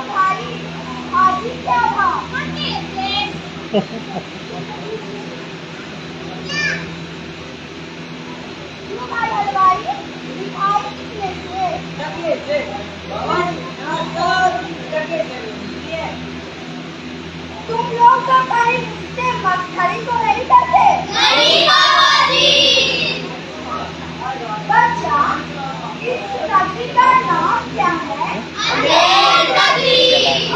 भाई आज क्या था भाई हलवाई मिठाई कितने से तुम लोग तो कहीं मुझसे मस्करी तो नहीं करते? नहीं मामा जी। बच्चा, इस नदी का नाम क्या है? अंधेर नदी।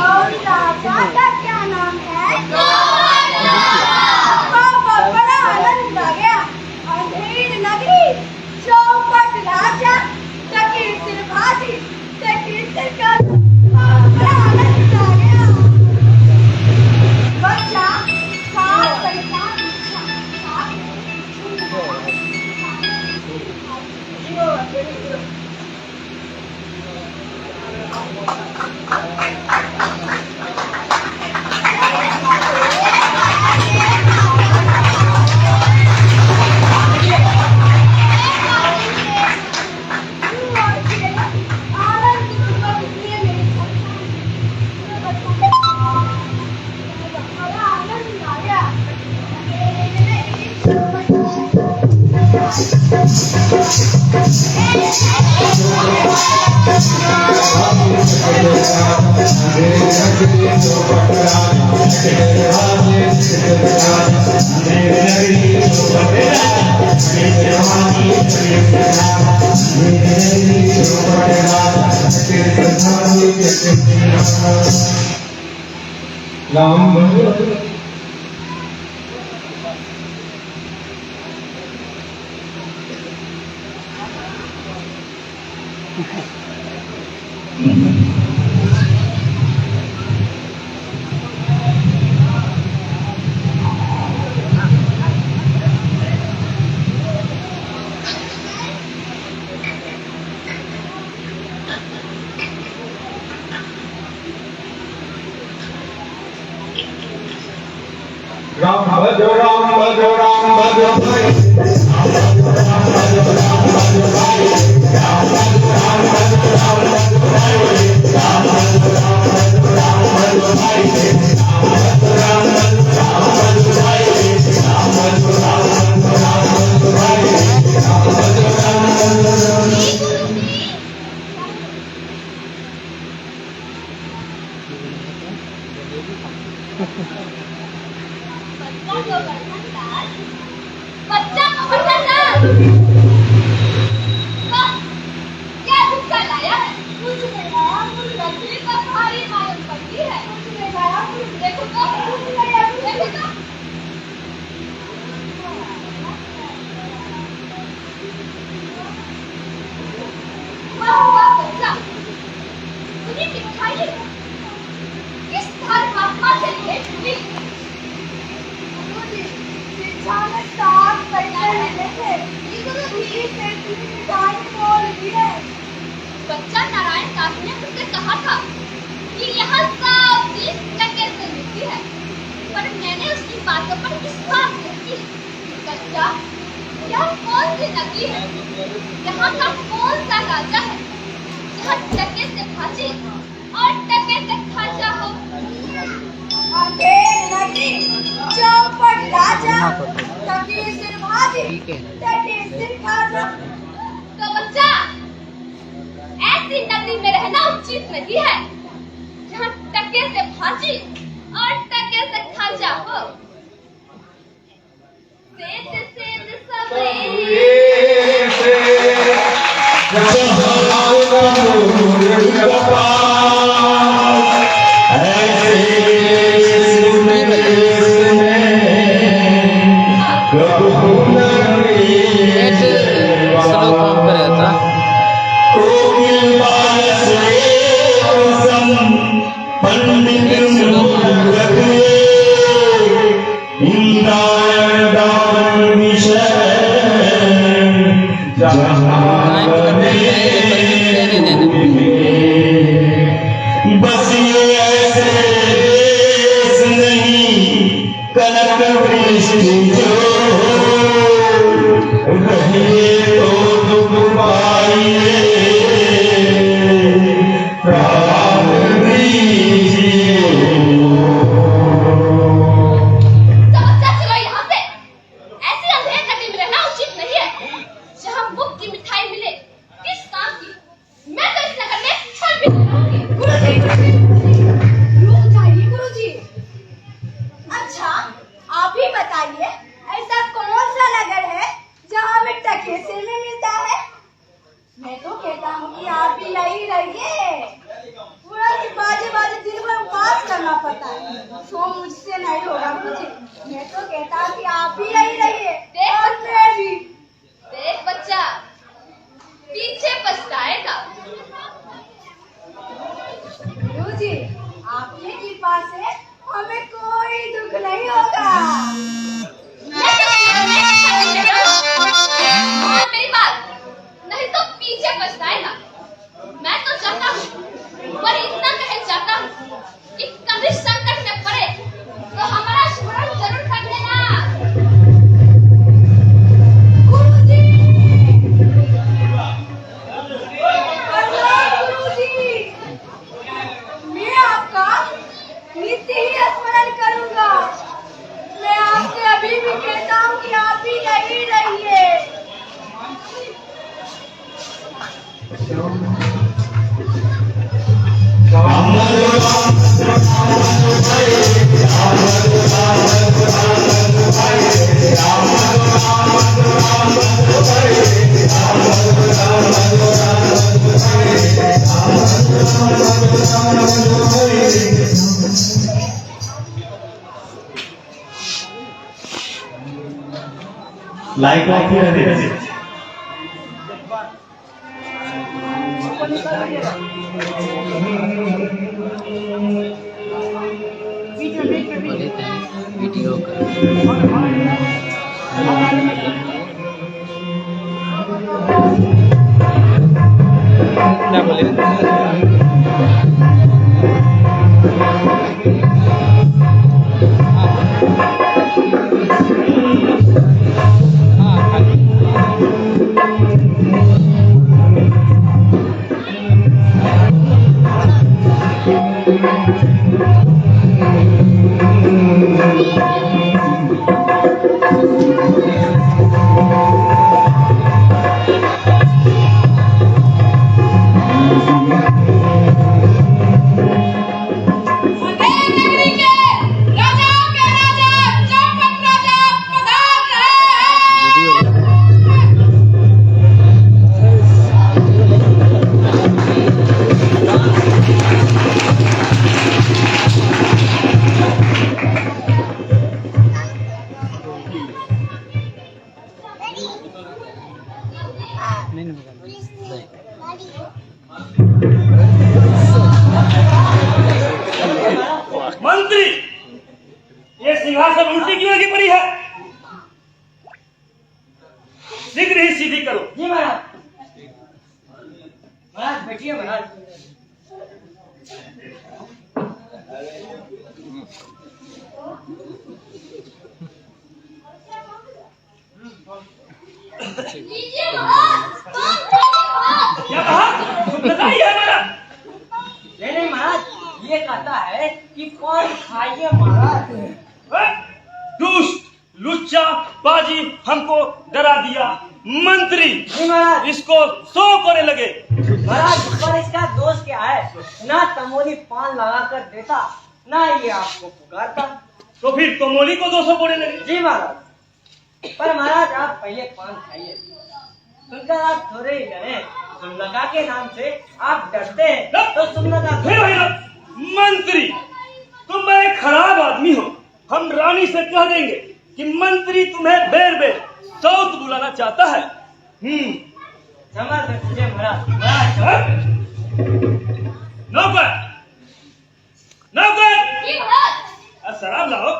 और राजा का क्या नाम है? बहुत बड़ा आनंद आ गया। अंधेर नगरी, चौपट राजा, तकीर सिर भाजी, तकीर सिर का बहुत बड़ा आनंद आ गया। बच्चा, सात पैसा
राम भजो राम भजो राम भजो
बच्चा को बर्तनदार क्या भूखा लाया है? कुछ नहीं लाया, लकड़ी का भारी मालूम पड़ती है। कुछ नहीं लाया, देखो तो, कुछ नहीं लाया, देखो तो। वाह वाह बच्चा, सुनिए कि खाइए किस धर्मात्मा से भेंट हुई?
साथ पैसे मिले थे, उसी से मिठाई बोल दी है।
बच्चा नारायण दास ने मुझसे कहा था कि यहाँ सब चीज टके से मिलती है, पर मैंने उसकी बातों पर विश्वास नहीं किया। बच्चा, यह कौन सी नदी है? यहाँ का कौन सा राजा है जहाँ टके से भाजी और टके से खाजा हो?
नदी चौपट राजा, टके सिर भाजी, टके सिर खाजा।
तो बच्चा, ऐसी नदी में रहना उचित नहीं है जहाँ टके से भाजी और टके से खाजा हो। सेज सेज सवेरे
बस ये ऐसे देश नहीं कनक वृष्टि जो रहिए तो दुख पाइए प्राण दीजिए।
बच्चा चलो यहाँ से, ऐसी अंधेर नदी में रहना उचित नहीं है जहाँ मुफ्त की मिठाई मिले। किस काम की? मैं तो इस नगर में छल भी नहीं रहूंगी।
रुक जाइए गुरुजी। अच्छा, आप ही बताइए, ऐसा कौन सा नगर है जहाँ हमें टके से में मिलता है? मैं तो कहता हूँ कि आप भी यही रहिए। पूरा बाजे बाजे दिन भर उपवास करना पड़ता है, सो मुझसे नहीं होगा गुरुजी। मैं तो कहता हूँ कि आप भी यही रहिए और मैं भी।
देख बच्चा, पीछे पछताएगा।
गुरुजी, आपकी कृपा से हमें कोई दुख नहीं होगा।
मैं तो मान मेरी बात, नहीं तो पीछे पछताएगा। मैं तो चाहता हूँ, पर इतना कहे चाहता हूँ कि कभी संकट में पड़े तो हमारा स्मरण जरूर कर देना।
गुरुजी, गुरुजी, मैं आपका नित्य ही स्मरण करूंगा। मैं आपसे अभी भी कहता हूँ कि आप ही यही रहिए।
लाइट ऑफ ही रहने दीजिए।
वीडियो क्या बोले? हाँ,
सब उल्टी क्यों लगी पड़ी है? शीघ्र ही सीधी करो।
जी महाराज। महाराज बैठिए महाराज।
लीजिए महाराज,
क्या कहा? शुभ्रता ही है महाराज।
नहीं महाराज, ये कहता है कि पान खाइए महाराज।
दुष्ट लुच्चा बाजी हमको डरा दिया। मंत्री
जी महाराज।
इसको 100 कोड़े लगे।
महाराज पर इसका दोष क्या है? ना तमोली पान लगा कर देता, ना ये आपको पुकारता।
तो फिर तमोली को 200 कोड़े लगे।
जी महाराज। पर महाराज आप पहले पान खाइए, सुनकर आप थोड़े ही डरे। सुमलता के नाम से आप डरते हैं तो सुमलता
फिर वही ना। मंत्री तुम मैं खराब आदमी हो। हम रानी से कह देंगे कि मंत्री तुम्हें बेर बेर सौत बुलाना चाहता है।
क्षमा कीजिए महाराज। महाराज
नौकर नौकर
जी महाराज।
शराब लाओ।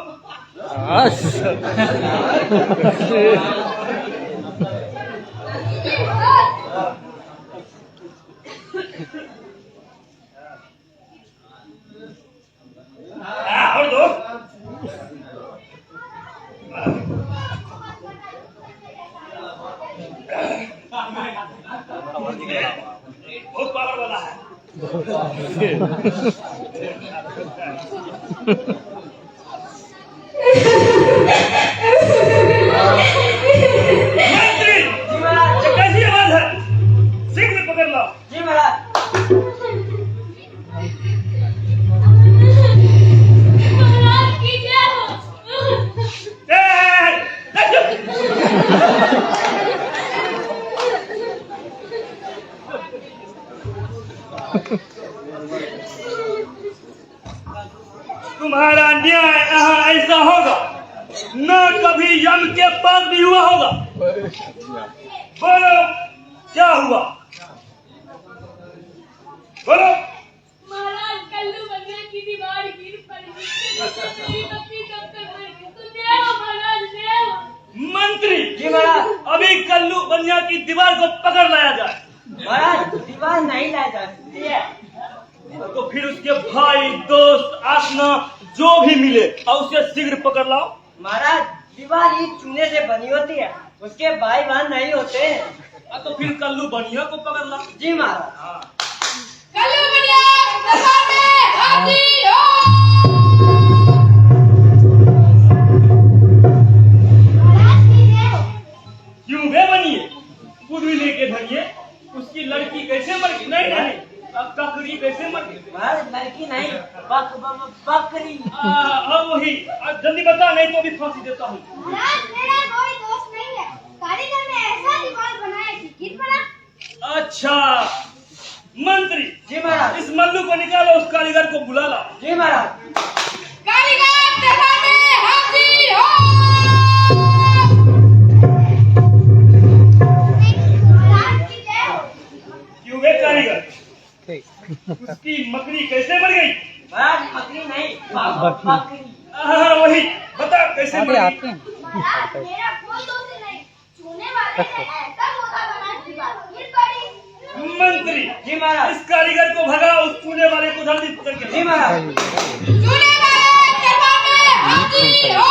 और दो। बहुत पावर वाला है। मंत्री
जी महाराज।
ये कैसी आवाज है? शीघ्र पकड़ लो।
जी महाराज।
महाराज की जय हो।
तुम्हारा न्याय यहाँ ऐसा होगा न कभी यम के पास भी हुआ होगा। बोलो क्या हुआ? बोलो।
महाराज कल्लू बनने की दीवार गिर पड़ी। मेरी पत्नी कब तक मरेगी? तो जय हो महाराज, जय हो।
मंत्री
जी महाराज।
अभी कल्लू बनिया की दीवार को पकड़ लाया जाए।
महाराज दीवार नहीं लाई जा सकती है।
तो फिर उसके भाई दोस्त आसना जो भी मिले और उसे शीघ्र पकड़ लाओ।
महाराज दीवार ही चूने से बनी होती है, उसके भाई बहन नहीं होते हैं।
तो फिर कल्लू बनिया को पकड़ लाओ।
जी महाराज।
कल्लू बनिया सभा में हाजिर हो। महाराज की जय हो।
क्यों वे बनिए खुद ही लेके धनिए। उसकी लड़की कैसे मर गई? नहीं नहीं अब ककड़ी कैसे मर गई?
महाराज लड़की नहीं, बकरी।
वही जल्दी बता नहीं तो भी फांसी देता हूँ।
महाराज मेरा कोई दोस्त नहीं है। कारीगर ने ऐसा दीवार बनाया कि गिर पड़ा।
अच्छा मंत्री
जी महाराज।
इस मल्लू को निकालो, उस कारीगर को बुला ला।
जी महाराज।
कारीगर सभा में हाजिर हो।
महाराज की जय हो।
क्यों वे कारीगर उसकी मकड़ी कैसे मर गई?
महाराज बकरी नहीं, बकरी।
वही बता कैसे मर गई?
महाराज मेरा कोई दोस्त नहीं। चूने वाले ने ऐसा पौधा बनाया दीवार गिर पड़ी।
मंत्री
जी महाराज।
इस कारीगर को भगाओ, उस चूने वाले को जल्दी पकड़ के
जी महाराज।
चूने वाले सभा में हाजिर हो।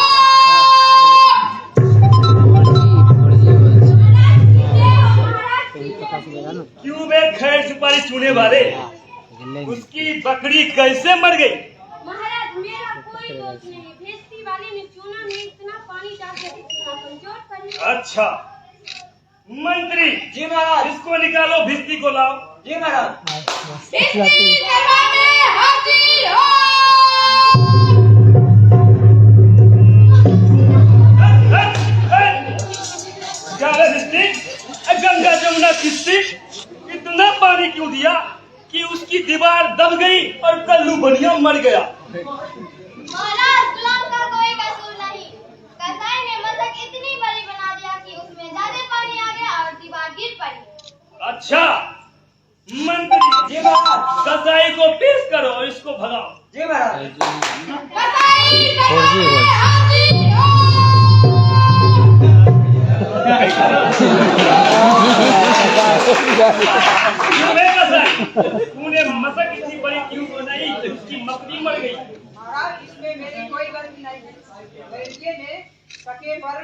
क्यों वे खैर सुपारी चूने वाले उसकी बकरी कैसे मर गई?
महाराज मेरा कोई दोस्त नहीं। भेस्ती वाले ने चूना में इतना पानी डालकर इतना कमजोर कर दिया।
अच्छा मंत्री
जी महाराज।
इसको निकालो, भिस्ती को लाओ।
जी महाराज।
भेस्ती सभा में हाजिर हो।
गंगा जमुना किस्ती इतना पानी क्यों दिया कि उसकी दीवार दब गई और कल्लू बनिया मर गया?
महाराज गुलाम का कोई कसूर नहीं। कसाई ने मशक इतनी बड़ी बना दिया कि उसमें ज्यादा पानी आ गया और दीवार गिर पड़ी।
अच्छा मंत्री
जी महाराज।
कसाई को पेश करो और इसको भगाओ।
जी महाराज।
कसाई सभा में हाजिर
क्यों बे कसाई? तूने मसक इतनी बड़ी क्यों बनाई कि उसकी मकड़ी मर गई?
महाराज इसमें मेरी कोई गलती नहीं है। लड़के ने सके पर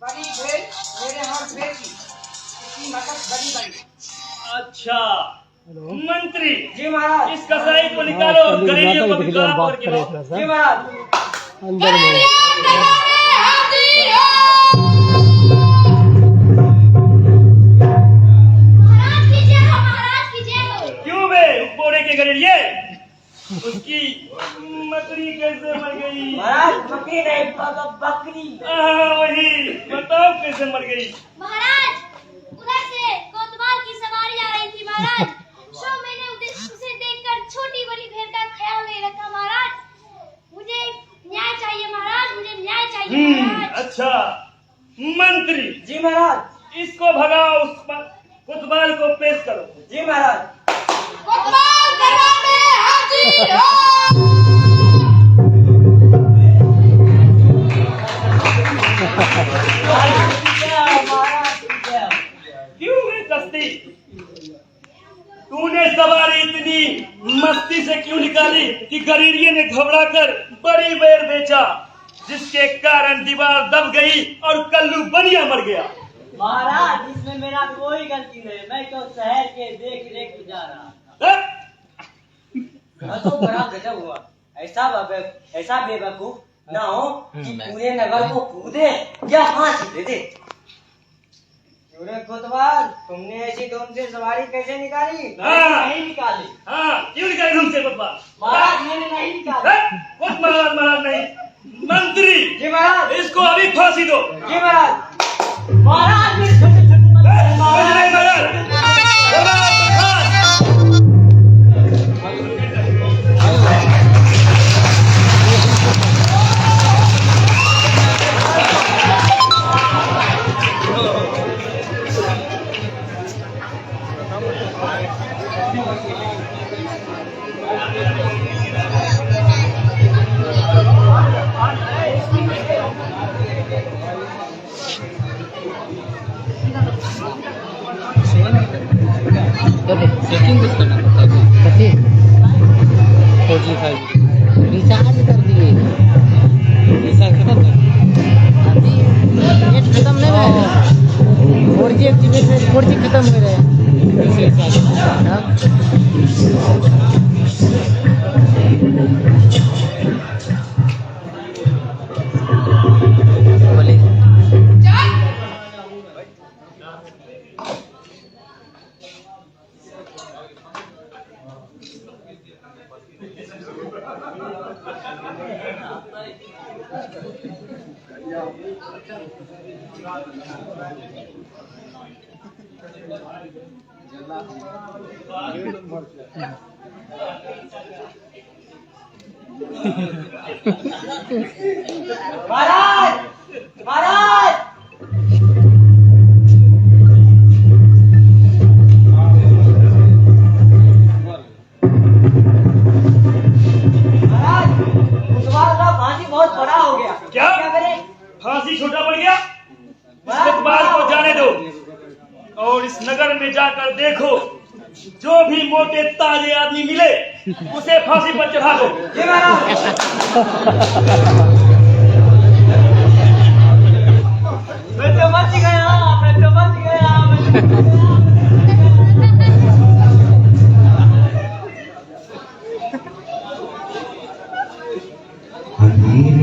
बड़ी भेड़ मेरे हाथ भेजी, इसकी मसक बड़ी बनी।
अच्छा मंत्री
जी महाराज।
इस कसाई को निकालो और गरीबियों को भी गला पर गिरो।
जी महाराज।
अंदर में
क्यों बे घोड़े के गरीबिये? उसकी मकड़ी कैसे मर गई?
महाराज बकरी नहीं बकरी।
वही बताओ कैसे मर गई?
महाराज उधर से कोतवाल की सवारी आ रही थी महाराज। सो मैंने उसे देखकर छोटी बड़ी भेड़ का ख्याल नहीं रखा महाराज। मुझे न्याय चाहिए महाराज, मुझे न्याय चाहिए महाराज।
अच्छा मंत्री
जी महाराज।
इसको भगाओ, उस कोतवाल को पेश करो।
जी महाराज।
कोतवाल दरबार में हाजिर हो।
क्यों है कस्ती? तूने सवारी इतनी मस्ती से क्यों निकाली कि गरीरिये ने घबराकर बड़ी बेर बेचा, जिसके कारण दीवार दब गई और कल्लू बनिया मर गया।
महाराज इसमें मेरा कोई गलती नहीं, मैं तो शहर के देख रेख जा रहा था। मैं तो बड़ा गजब हुआ, ऐसा बेवकूफ ना हो कि पूरे नगर को कूदे या फांसी दे दे। कोतवाल तुमने ऐसी धूम से सवारी कैसे निकाली? नहीं निकाली।
हाँ क्यों निकाली धूम से कोतवाल?
महाराज मैंने नहीं निकाली।
कुछ महाराज नहीं। मंत्री
जी महाराज।
इसको अभी फांसी दो।
जी महाराज। महाराज मेरे छोटे छोटे महाराज।
सेटिंग किस करना कैसे 45 रिचार्ज कर दिए रिचार्ज खत्म अभी नेट खत्म नहीं है 4G एक्टिवेट में 4G खत्म हो रहा है बोले
महाराज महाराज तुम्हारा फांसी बहुत बड़ा हो गया।
क्या
करें?
फांसी छोटा पड़ गया? इस कोतवाल को जाने दो और इस नगर में जाकर देखो, जो भी मोटे ताजे आदमी मिले उसे फांसी पर चढ़ा दो।
जी महाराज। मैं तो बच गया, मैं तो बच गया,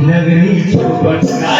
नगरी पटना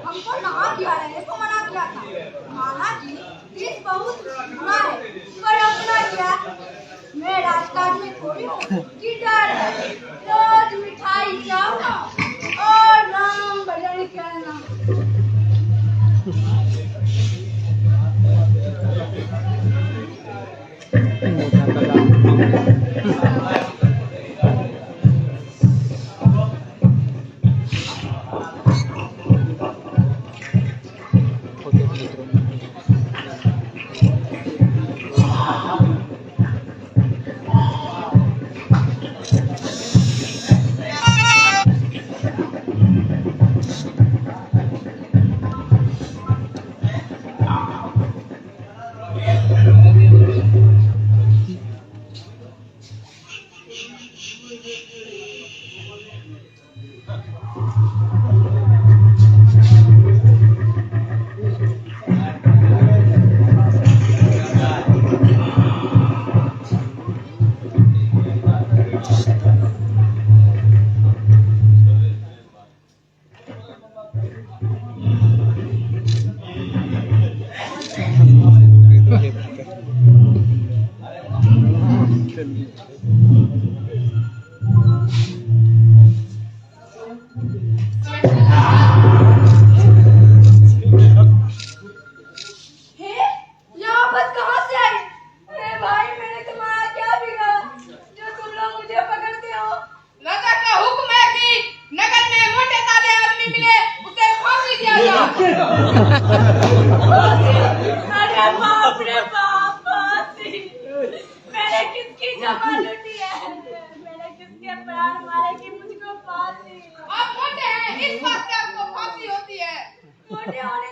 हमको नहा दिया यहाँ बस कहाँ से आई? अरे भाई मैंने तुम्हारा क्या बिगाड़ा जो तुम लोग मुझे पकड़ते हो? नगर का हुक्म है कि नगर में मोटे ताजे आदमी मिले उसे फांसी दिया जाए। अरे बाप रे बाप, फांसी! मैंने किसकी जबान लूटी है? मैंने किसके प्राण मारे कि मुझको फांसी? आप मोटे हैं, इस बात से आपको फांसी होती है। मोटे होने